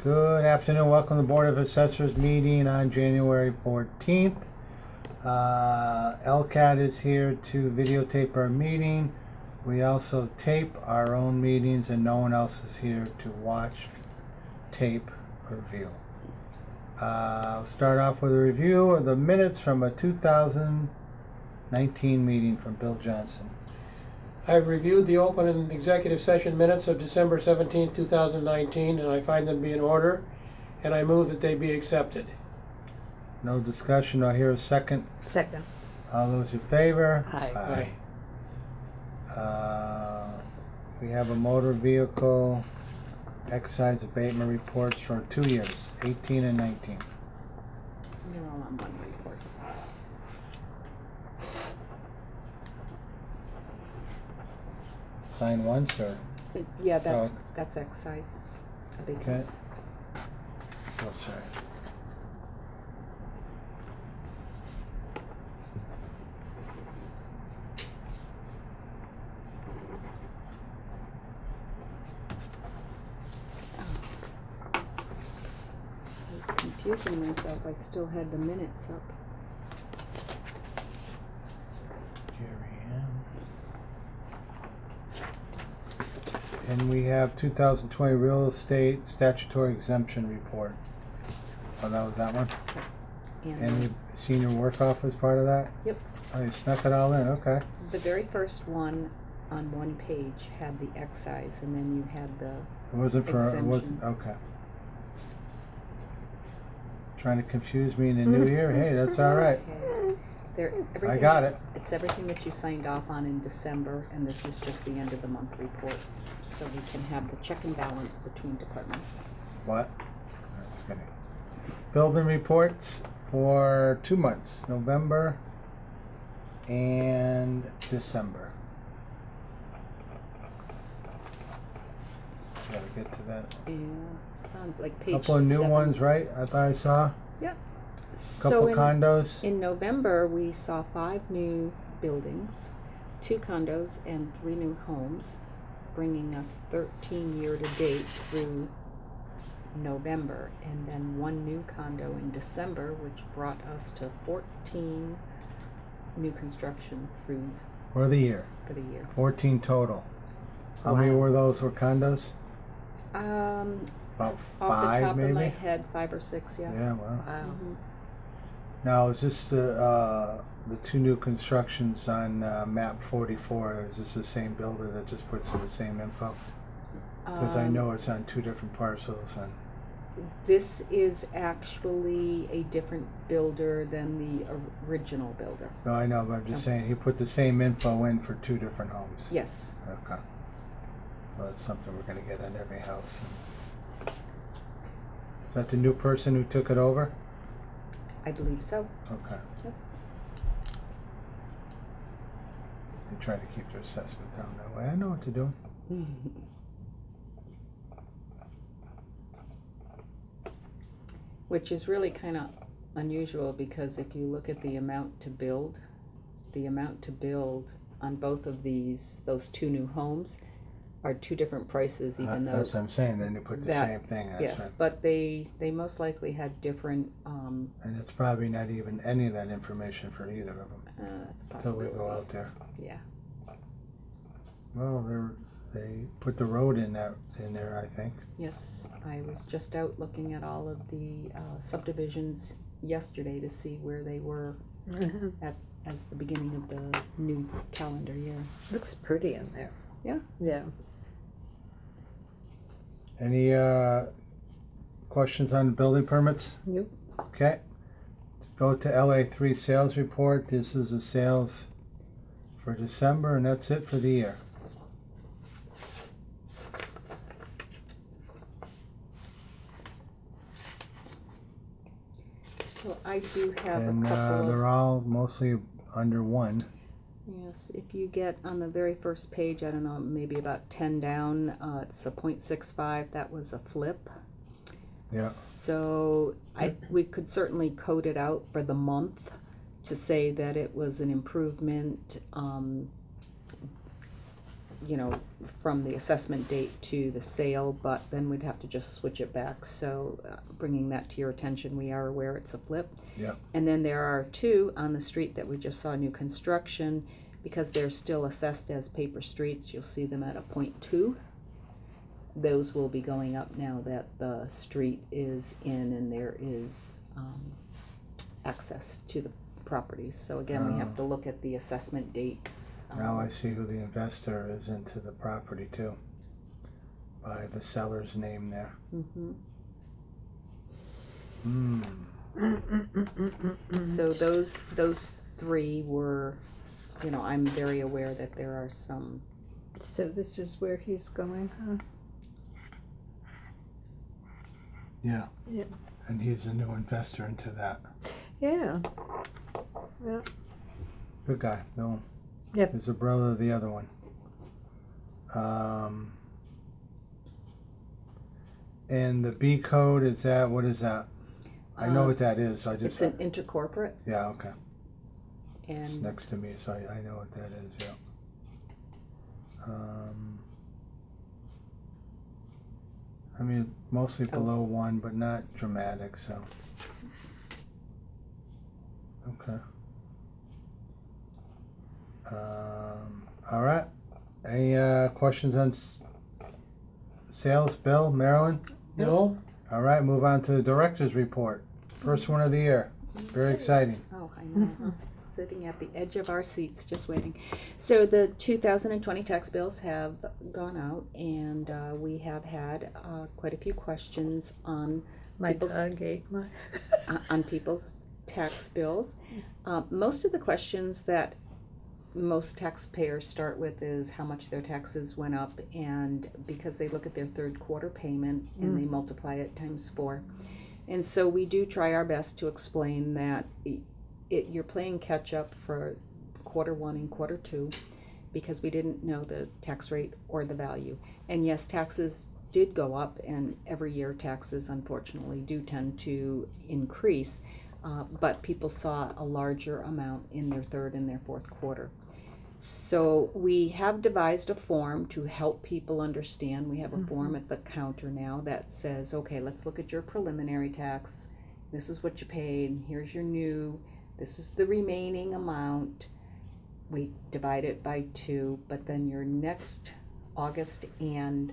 Good afternoon. Welcome to the Board of Assessors meeting on January 14th. LCAT is here to videotape our meeting. We also tape our own meetings and no one else is here to watch, tape, or view. I'll start off with a review of the minutes from a 2019 meeting from Bill Johnson. I've reviewed the open and executive session minutes of December 17, 2019, and I find them to be in order, and I move that they be accepted. No discussion. I'll hear a second. Second. All those in favor? Aye. We have a motor vehicle excise abatement reports for 2 years, 18 and 19. They're all on one report. Sign once or? Yeah, that's excise Okay. abatements. Oh, sorry. I was confusing myself. I still had the minutes up. And we have 2020 real estate statutory exemption report. Oh, that was that one? And the senior work off was part of that? Yep. Oh, you snuck it all in, okay. The very first one on one page had the excise, and then you had the It wasn't for, it wasn't, exemption. okay. Trying to confuse me in the new year? Hey, that's all right. Okay. I got it. It's everything that you signed off on in December, and this is just the end of the month report, so we can have the check and balance between departments. What? That's kidding. Building reports for 2 months, November and December. Gotta get to that. Yeah, it's on like page Couple of new 7. ones, right? I thought I saw. Yeah. Couple condos. In November, we saw 5 new buildings, 2 condos, and 3 new homes, bringing us 13 year to date through November, and then 1 new condo in December, which brought us to 14 new construction through For the year. for the year. 14 total. How many Wow. were those for condos? About Off 5 the top maybe? of my head, 5 or 6, yeah. Yeah, well. Wow. Now, is this the 2 new constructions on map 44? Or is this the same builder that just puts in the same info? Because I know it's on 2 different parcels. And This is actually a different builder than the original builder. no, I know, but I'm just saying he put the same info in for 2 different homes. Yes. Okay. So that's something we're going to get on every house. Is that the new person who took it over? I believe so. Okay. Yep. They try to keep their assessment down that way. I know what to do. Which is really kind of unusual, because if you look at the amount to build on both of those 2 new homes are 2 different prices, even though. That's what I'm saying. Then they put the same thing. That's yes, right. but they most likely had different. And it's probably not even any of that information for either of them That's a until we possibility. go out there. Yeah. Well, they put the road in there, I think. Yes, I was just out looking at all of the subdivisions yesterday to see where they were as the beginning of the new calendar year. Looks pretty in there. Yeah. Yeah. Any questions on building permits? Nope. Okay. Go to LA3 sales report. This is the sales for December, and that's it for the year. So I do have And a couple they're of. all mostly under 1. Yes, if you get on the very first page, I don't know, maybe about 10 down, it's a 0.65. That was a flip. Yeah. So we could certainly code it out for the month to say that it was an improvement you know, from the assessment date to the sale, but then we'd have to just switch it back. So bringing that to your attention, we are aware it's a flip. Yep. And then there are two on the street that we just saw new construction, because they're still assessed as paper streets. You'll see them at a 0.2. Those will be going up now that the street is in and there is access to the properties. So again, we have to look at the assessment dates. Now I see who the investor is into the property too, by the seller's name there. So those three were, you know, I'm very aware that there are some. So this is where he's going, huh? Yeah. Yeah. And he's a new investor into that. Yeah. Yeah. Good guy, know him. Yep. He's a brother of the other one. And the B code, is that, what is that? I know what that is, so I just. It's an intercorporate, Yeah, okay. It's and next to me, so I know what that is, yeah. I mean, mostly below 1, but not dramatic, so. Okay. All right. Any questions on sales, Bill, Marilyn? No? All right, move on to the director's report. First one of the year. Very exciting. oh, I know, sitting at the edge of our seats, just waiting. So the 2020 tax bills have gone out, and we have had quite a few questions on My people's dog ate my. on people's tax bills. Most of the questions that most taxpayers start with is how much their taxes went up, and because they look at their third quarter payment and they multiply it times 4. And so we do try our best to explain that you're playing catch up for quarter 1 and quarter 2 because we didn't know the tax rate or the value. And yes, taxes did go up, and every year taxes unfortunately do tend to increase, but people saw a larger amount in their third and their fourth quarter. So we have devised a form to help people understand. We have a form at the counter now that says, okay, let's look at your preliminary tax. This is what you paid. Here's your new. This is the remaining amount. We divide it by 2, but then your next August and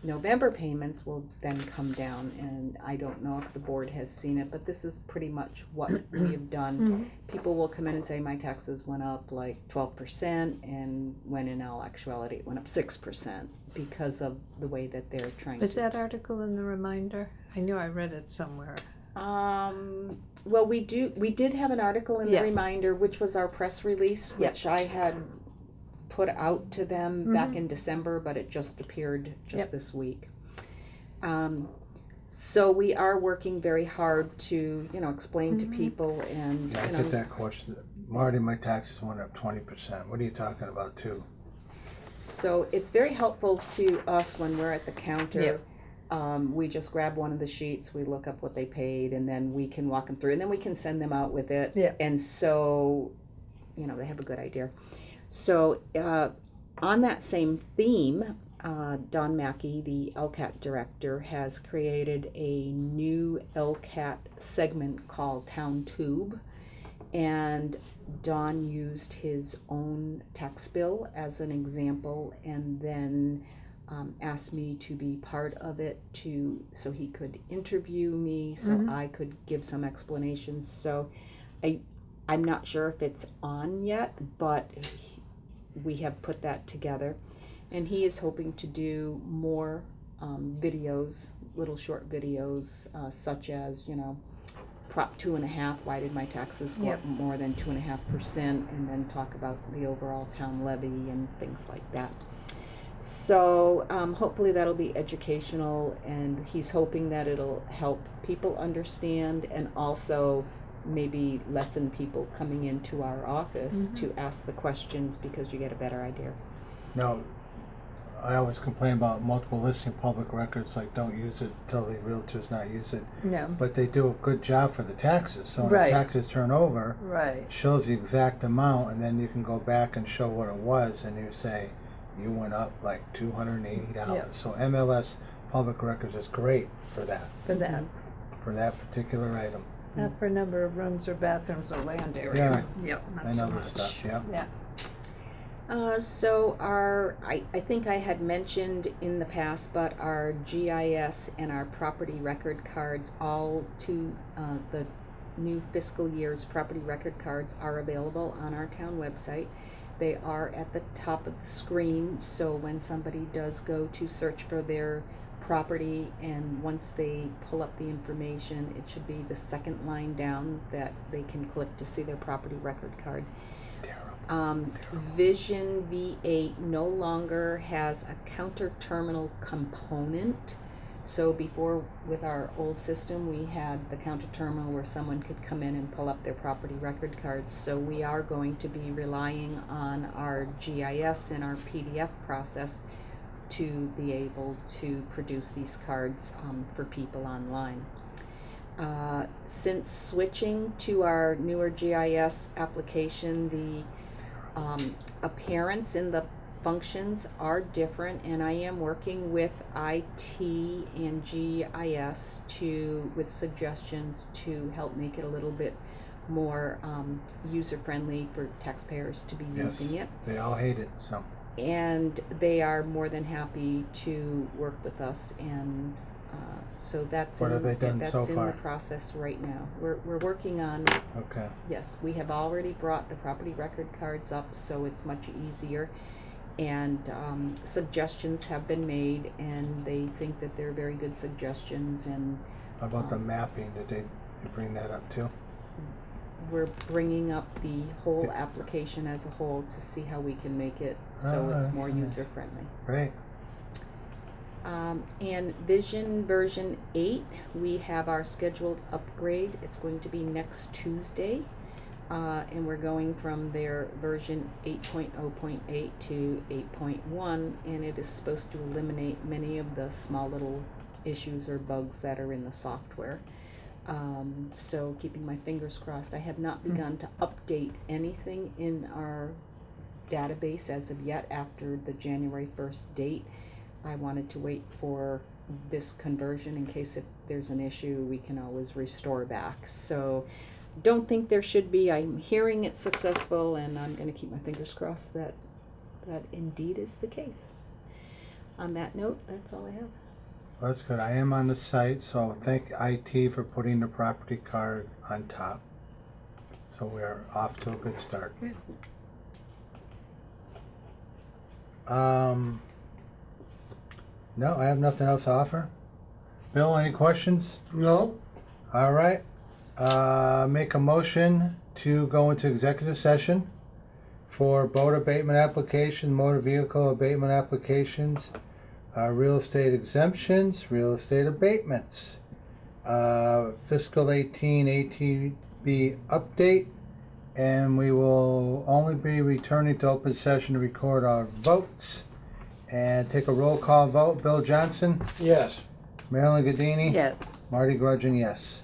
November payments will then come down, and I don't know if the board has seen it, but this is pretty much what we have done. People will come in and say my taxes went up like 12%, and when in all actuality it went up 6% because of the way that they're trying Was to. that article in the reminder? I knew I read it somewhere. Well, we did have an article in the reminder, which was our press release, which I had put out to them back in December, but it just appeared this week. So we are working very hard to, explain to people, and Yeah, I get that question. Marty, my taxes went up 20%. What are you talking about too? So it's very helpful to us when we're at the counter. We just grab one of the sheets, we look up what they paid, and then we can walk them through, and then we can send them out with it. And so, they have a good idea. So on that same theme, Don Mackey, the LCAT director, has created a new LCAT segment called Town Tube, and Don used his own tax bill as an example, and then asked me to be part of it so he could interview me, so I could give some explanations. So I'm not sure if it's on yet, but we have put that together, and he is hoping to do more videos, little short videos, such as, Prop 2.5, why did my taxes go up more than 2.5%, and then talk about the overall town levy and things like that. So hopefully that'll be educational, and he's hoping that it'll help people understand, and also maybe lessen people coming into our office to ask the questions, because you get a better idea. No, I always complain about multiple listing public records, like don't use it, tell the realtors not use it. No. But they do a good job for the taxes. So when the taxes turn over, it shows the exact amount, and then you can go back and show what it was, and you say, you went up like $280. Yep. So MLS Public Records is great for For that, that particular item. not for number of rooms or bathrooms or land area. Yep, I not so know much. this stuff, yeah. Yeah. So I think I had mentioned in the past, but our GIS and our property record cards, all to the new fiscal year's property record cards are available on our town website. They are at the top of the screen, so when somebody does go to search for their property, and once they pull up the information, it should be the second line down that they can click to see their property record card. Vision V8 no longer has a counter terminal component. So before, with our old system, we had the counter terminal where someone could come in and pull up their property record cards. So we are going to be relying on our GIS and our PDF process to be able to produce these cards for people online. Since switching to our newer GIS application, the appearance in the functions are different, and I am working with IT and GIS with suggestions to help make it a little bit more user-friendly for taxpayers to be using it. They all hate it, so. And they are more than happy to work with us, and so that's What have they done that's so in far? the process right now. We're working on. Okay. Yes, we have already brought the property record cards up, so it's much easier. And suggestions have been made, and they think that they're very good suggestions. And How about the mapping? Did you bring that up too? we're bringing up the whole application as a whole to see how we can make it so it's that's more nice. user friendly. Great. And Vision version 8, we have our scheduled upgrade. It's going to be next Tuesday. And we're going from their version 8.0.8 to 8.1, and it is supposed to eliminate many of the small little issues or bugs that are in the software. So keeping my fingers crossed. I have not begun to update anything in our database as of yet after the January 1st date. I wanted to wait for this conversion in case if there's an issue we can always restore back. So don't think there should be. I'm hearing it's successful, and I'm going to keep my fingers crossed that that indeed is the case. On that note, that's all I have. Well, that's good. I am on the site, so thank IT for putting the property card on top. So we're off to a good start. Good. No, I have nothing else to offer. Bill, any questions? No? All right. Make a motion to go into executive session for boat abatement application, motor vehicle abatement applications, real estate exemptions, real estate abatements, fiscal 18 ATB update, and we will only be returning to open session to record our votes and take a roll call vote. Bill Johnson, Yes. Marilyn Gadini, Yes. Marty Grudgeon, yes.